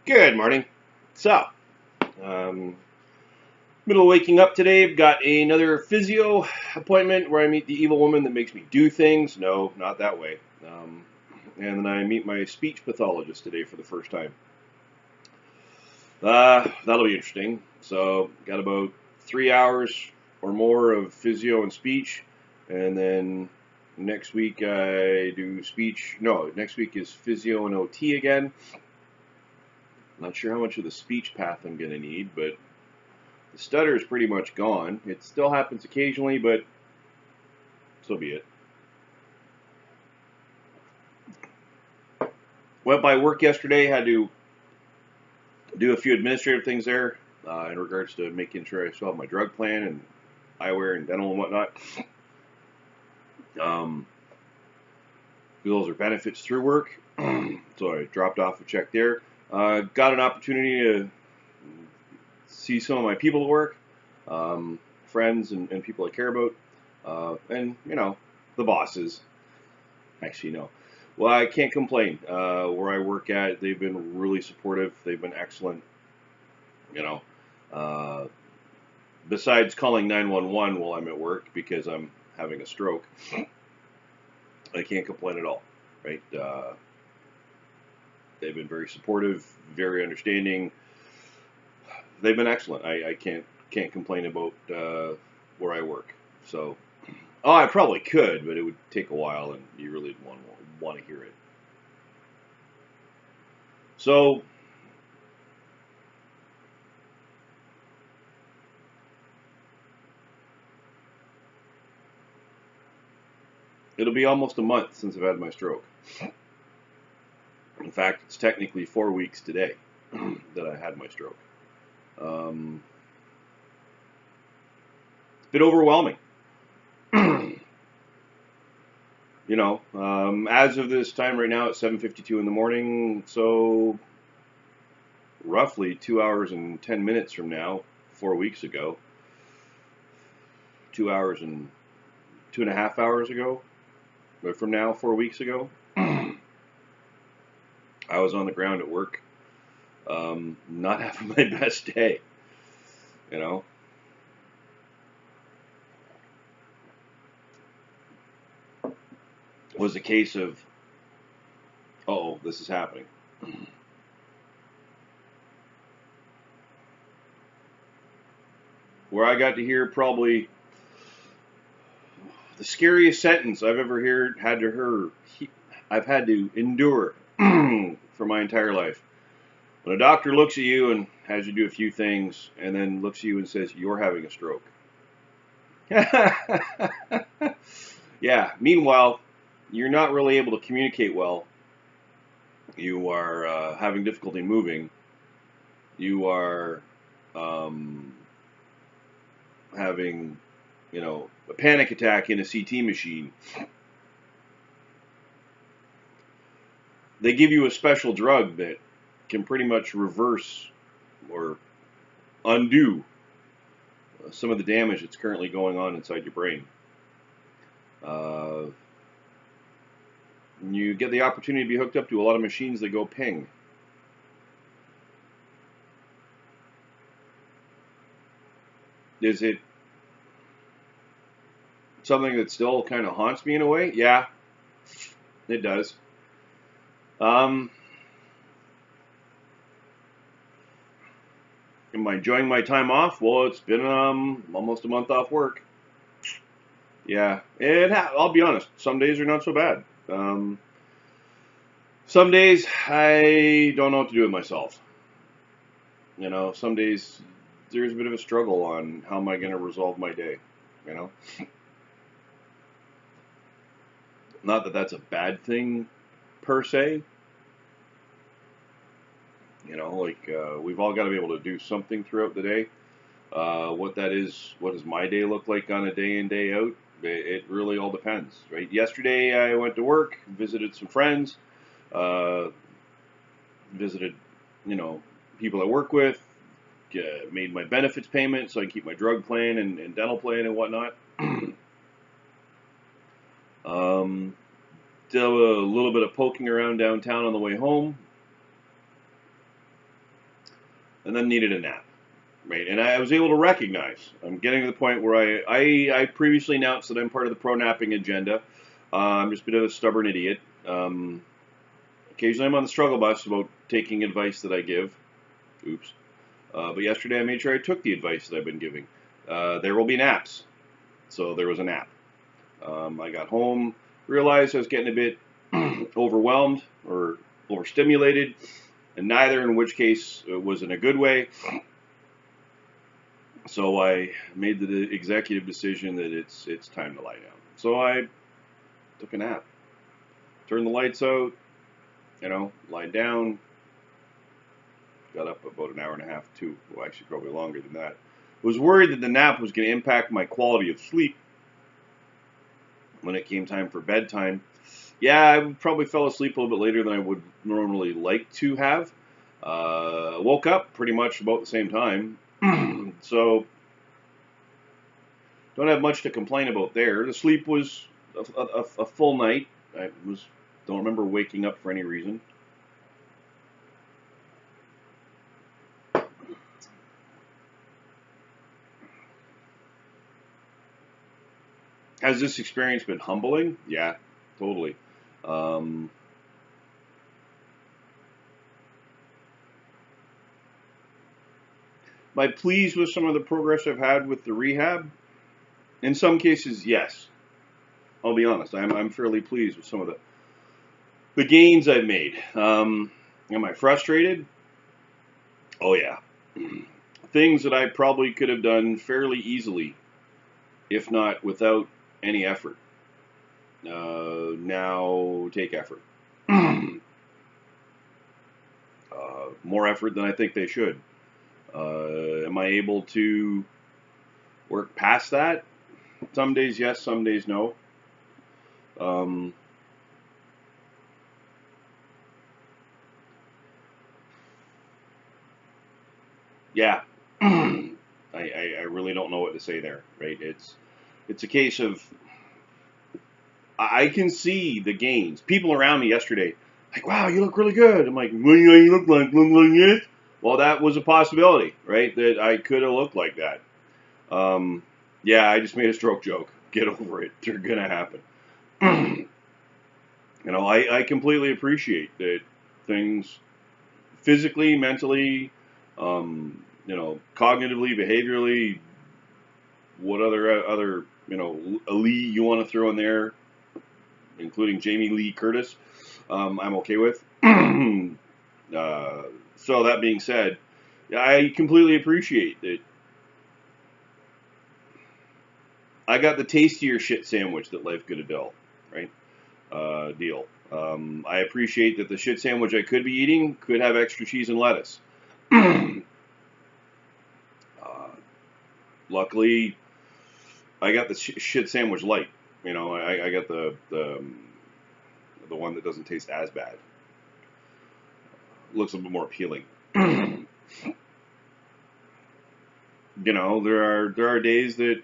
Good morning. So, um, middle of waking up today, I've got another physio appointment where I meet the evil woman that makes me do things. No, not that way. And then I meet my speech pathologist today for the first time. That'll be interesting. So, got about 3 hours or more of physio and speech, and then next week I do speech. No, next week is physio and OT again. Not sure how much of the speech path I'm going to need, but the stutter is pretty much gone. It still happens occasionally, but so be it. Went by work yesterday, had to do a few administrative things there in regards to making sure I still have my drug plan and eyewear and dental and whatnot. Those are benefits through work, so I dropped off a check there. Got an opportunity to see some of my people at work, friends and people I care about, and the bosses. Actually, no. Well, I can't complain. Where I work at, they've been really supportive. They've been excellent. You know, uh, besides calling 911 while I'm at work because I'm having a stroke, I can't complain at all. Right? They've been very supportive, very understanding. They've been excellent. I can't complain about where I work. So, I probably could, but it would take a while, and you really want to hear it. So, it'll be almost a month since I've had my stroke. In fact, it's technically 4 weeks today that I had my stroke. Um, it's a bit overwhelming. As of this time right now, it's 7:52 in the morning, so roughly 2 hours and 10 minutes from now, 4 weeks ago, 2 hours and 2.5 hours ago, but from now, 4 weeks ago, I was on the ground at work, not having my best day. You know, it was a case of, oh, this is happening. Where I got to hear probably the scariest sentence I've ever I've had to endure for my entire life. When a doctor looks at you and has you do a few things, and then looks at you and says, "You're having a stroke." Yeah. Meanwhile, you're not really able to communicate well. You are having difficulty moving. You are um, having, a panic attack in a CT machine. They give you a special drug that can pretty much reverse or undo some of the damage that's currently going on inside your brain. Uh, you get the opportunity to be hooked up to a lot of machines that go ping. Is it something that still kind of haunts me in a way? Yeah, it does. Um, am I enjoying my time off? Well, it's been almost a month off work. Yeah, I'll be honest. Some days are not so bad. Some days I don't know what to do with myself. Some days there's a bit of a struggle on how am I going to resolve my day. You know, not that that's a bad thing per se. We've all got to be able to do something throughout the day. What does my day look like on a day in, day out? It really all depends, right? Yesterday I went to work, visited some friends, uh, visited, people I work with, made my benefits payment so I can keep my drug plan and dental plan and whatnot. um, did a little bit of poking around downtown on the way home. and then needed a nap. Right, and I was able to recognize. I'm getting to the point where I previously announced that I'm part of the pro napping agenda. I'm just a bit of a stubborn idiot. Occasionally I'm on the struggle bus about taking advice that I give. Oops. But yesterday I made sure I took the advice that I've been giving. There will be naps. So there was a nap. I got home, realized I was getting a bit overwhelmed or overstimulated, and neither, in which case was in a good way. So I made the executive decision that it's time to lie down. So I took a nap, turned the lights out, lied down, got up about an hour and a half, two, well, actually probably longer than that. Was worried that the nap was going to impact my quality of sleep when it came time for bedtime. Yeah, I probably fell asleep a little bit later than I would normally like to have. Woke up pretty much about the same time. So, don't have much to complain about there. The sleep was a full night. Don't remember waking up for any reason. Has this experience been humbling? Yeah, totally. Am I pleased with some of the progress I've had with the rehab? In some cases, yes. I'll be honest. I'm fairly pleased with some of the gains I've made. Am I frustrated? Oh yeah. Things that I probably could have done fairly easily, if not without any effort. Now take effort. More effort than I think they should. Am I able to work past that? Some days yes, some days no. Yeah, I really don't know what to say there. Right? It's a case of I can see the gains. People around me yesterday, like, wow, you look really good. I'm like, what do you look like? Look like this? Well, that was a possibility, right? That I could have looked like that. Yeah, I just made a stroke joke. Get over it. They're gonna happen. I completely appreciate that things physically, mentally, cognitively, behaviorally, what other Lee you want to throw in there, including Jamie Lee Curtis, I'm okay with. So that being said, I completely appreciate that. I got the tastier shit sandwich that life could have dealt, right? Deal. I appreciate that the shit sandwich I could be eating could have extra cheese and lettuce. Luckily, I got the shit sandwich light. I got the one that doesn't taste as bad. Looks a little bit more appealing. There are days that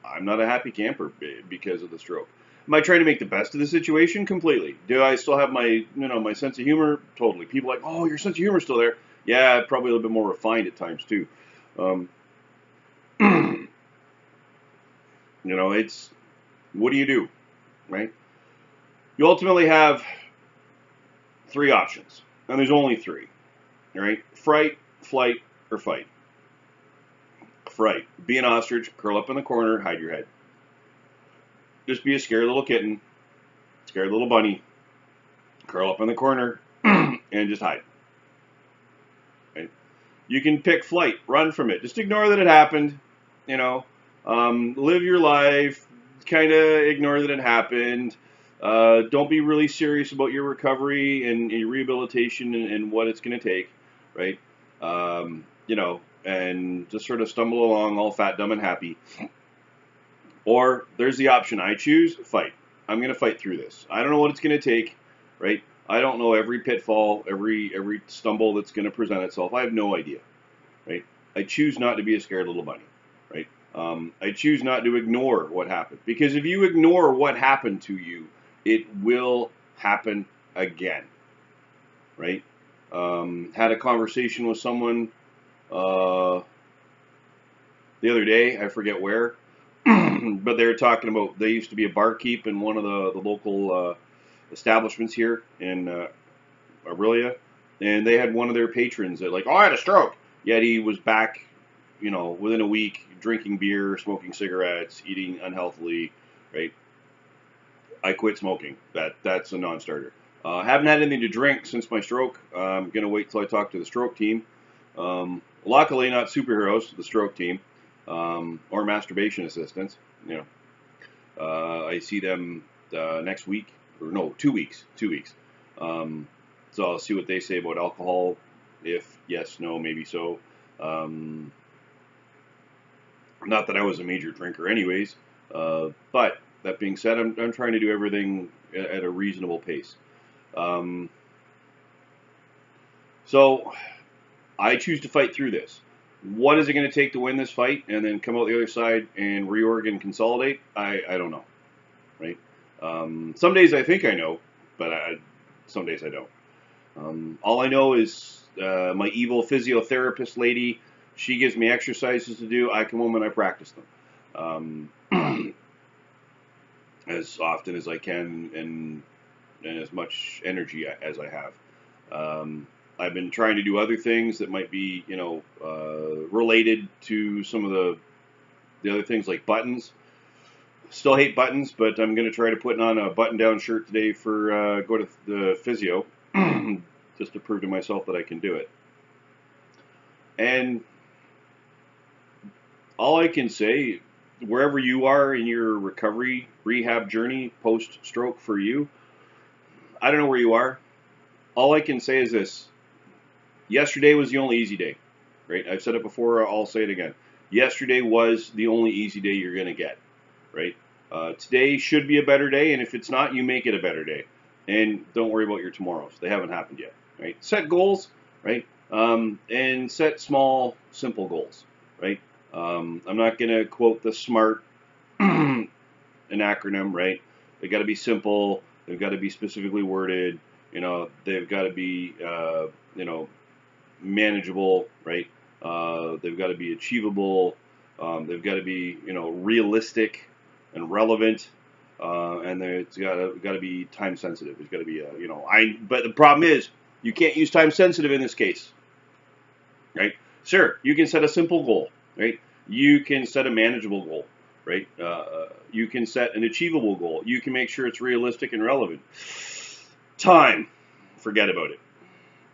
I'm not a happy camper because of the stroke. Am I trying to make the best of the situation? Completely. Do I still have my sense of humor? Totally. People are like, oh, your sense of humor is still there. Yeah, probably a little bit more refined at times too. It's what do you do, right? You ultimately have three options, and there's only three, right? Fright, flight, or fight. Fright. Be an ostrich, curl up in the corner, hide your head. Just be a scared little kitten, scared little bunny, curl up in the corner, and just hide. Right? You can pick flight, run from it, just ignore that it happened. Live your life, kind of ignore that it happened. Don't be really serious about your recovery and your rehabilitation and what it's going to take, right? And just sort of stumble along all fat, dumb, and happy. Or there's the option I choose, fight. I'm going to fight through this. I don't know what it's going to take, right? I don't know every pitfall, every stumble that's going to present itself. I have no idea, right? I choose not to be a scared little bunny, right? I choose not to ignore what happened. Because if you ignore what happened to you, it will happen again, right? Had a conversation with someone the other day. I forget where, but they were talking about they used to be a barkeep in one of the local establishments here in Aurelia, and they had one of their patrons that like, oh, I had a stroke. Yet he was back, within a week, drinking beer, smoking cigarettes, eating unhealthily, right? I quit smoking. That's a non-starter. Haven't had anything to drink since my stroke. I'm gonna wait till I talk to the stroke team. Luckily, not superheroes, the stroke team, or masturbation assistants. I see them next week, or no, 2 weeks. 2 weeks. So I'll see what they say about alcohol. If yes, no, maybe so. Not that I was a major drinker, anyways. But that being said, I'm trying to do everything at a reasonable pace. So I choose to fight through this. What is it going to take to win this fight and then come out the other side and reorg and consolidate? I don't know, right? Some days I think I know, but some days I don't. All I know is my evil physiotherapist lady, she gives me exercises to do. I come home and I practice them as often as I can and as much energy as I have. I've been trying to do other things that might be, related to some of the other things like buttons. Still hate buttons, but I'm going to try to put on a button-down shirt today for go to the physio, just to prove to myself that I can do it. And all I can say, wherever you are in your recovery, rehab journey, post-stroke for you, I don't know where you are. All I can say is this. Yesterday was the only easy day, right? I've said it before, I'll say it again. Yesterday was the only easy day you're going to get, right? Today should be a better day, and if it's not, you make it a better day. And don't worry about your tomorrows. They haven't happened yet, right? Set goals, right? And set small, simple goals, right? I'm not going to quote the SMART, an acronym, right? They've got to be simple. They've got to be specifically worded. They've got to be, manageable, right? They've got to be achievable. They've got to be, realistic and relevant. And it's got to be time sensitive. It's got to be, but the problem is you can't use time sensitive in this case, right? Sure, you can set a simple goal, right? You can set a manageable goal, right? You can set an achievable goal. You can make sure it's realistic and relevant. Time, forget about it,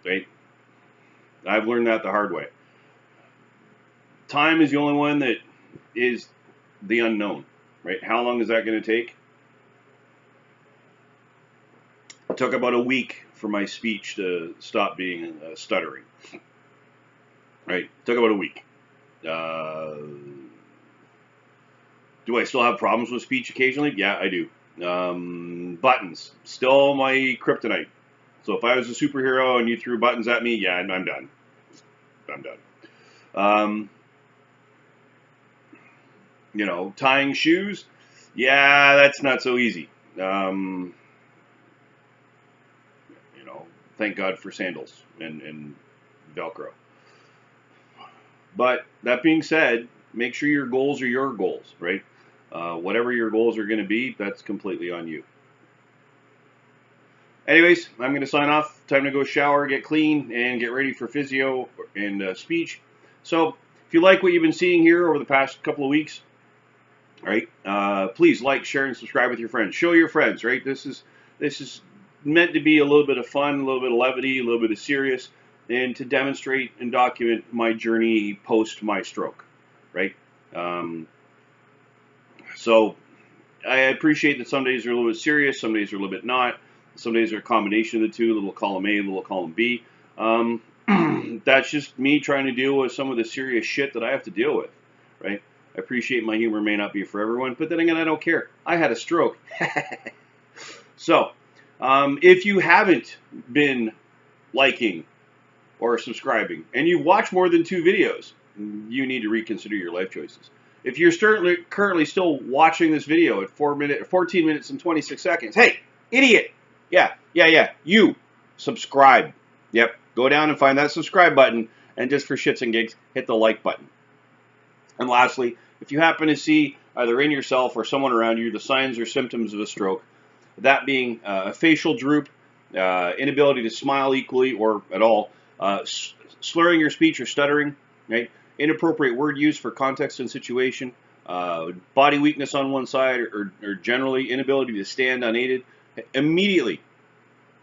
right? I've learned that the hard way. Time is the only one that is the unknown, right? How long is that going to take? It took about a week for my speech to stop being stuttering, right? It took about a week. Do I still have problems with speech occasionally? Yeah, I do. Buttons, still my kryptonite. So if I was a superhero and you threw buttons at me, yeah, I'm done. I'm done. Tying shoes, yeah, that's not so easy. Thank God for sandals and Velcro. But that being said, make sure your goals are your goals, right? Whatever your goals are going to be, that's completely on you. Anyways, I'm going to sign off. Time to go shower, get clean, and get ready for physio and speech. So, if you like what you've been seeing here over the past couple of weeks, right? Please like, share, and subscribe with your friends. Show your friends, right? This is meant to be a little bit of fun, a little bit of levity, a little bit of serious, and to demonstrate and document my journey post my stroke, right? So I appreciate that some days are a little bit serious, some days are a little bit not. Some days are a combination of the two, a little column A, a little column B. That's just me trying to deal with some of the serious shit that I have to deal with, right? I appreciate my humor may not be for everyone, but then again, I don't care. I had a stroke. So, if you haven't been liking or subscribing, and you've watched more than 2 videos, you need to reconsider your life choices. If you're currently still watching this video at 14 minutes and 26 seconds, hey, idiot! Yeah, you subscribe. Yep, go down and find that subscribe button And just for shits and gigs, hit the like button. And lastly, if you happen to see either in yourself or someone around you the signs or symptoms of a stroke, that being a facial droop, inability to smile equally or at all, slurring your speech or stuttering, right? Inappropriate word use for context and situation, body weakness on one side, or generally inability to stand unaided, immediately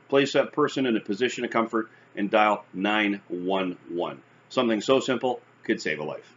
place that person in a position of comfort and dial 911. Something so simple could save a life.